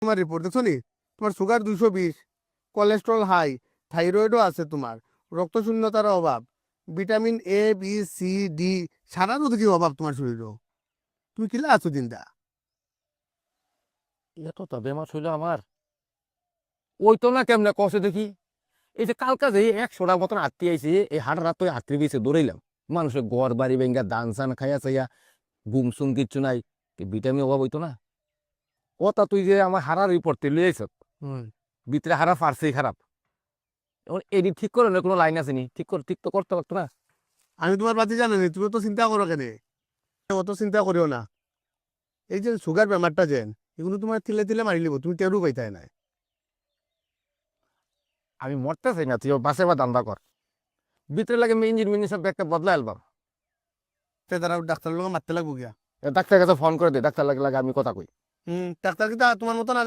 তোমার রিপোর্ট দেখছো নি? তোমার সুগার 220, কোলেস্ট্রল হাই, থাইরয়েডও আছে তোমার, রক্তশূন্যতার অভাব, vitamin A B C D সারা কি অভাব তোমার শরীরও। তুমি কিলা আছো চিন্তা? এতটা বেমার হইলো আমার, ওই তো না কেমনে কষে দেখি। এই যে কালকা যে 100টার মতন আত্মি আইছে, এই হাট রাত তো আত্মি গেছে দৌড়াইলাম। মানুষের ঘর বাড়ি ভেঙ্গা ধান চান খাইয়া চাইয়া ঘুম সুম কিচ্ছু নাই, ভিটামিন অভাব হইতো না। কথা তুই যে আমার হারার রিপোর্ট লই আইস, ভিতরে হারা ফার্সেই খারাপ। এখন এডি ঠিক করে কোনো লাইন আছে নি? ঠিক তো করতে পারতো না? আমি তোমার বাতি জানি না, তুমি তো চিন্তা করো কেন? অত চিন্তা করিও না। এই যে সুগার বেমারটা যেন, এগুলো তোমার তিলে তিলে মারি লিব, তুমি টেরও পাইতাই নাই। আমি মরতে চাই না, তুই বাসে বা দান্দা কর। ভিতরে লাগে ইঞ্জিন মিঞ্জিন সব একটা বদলা আলবাম। তে তারা ডাক্তার লোক মারতে লাগবো গিয়া। ডাক্তার কাছে ফোন করে দে, ডাক্তার লাগে লাগে আমি কথা কই। ডাক্তার কি তোমার মতো না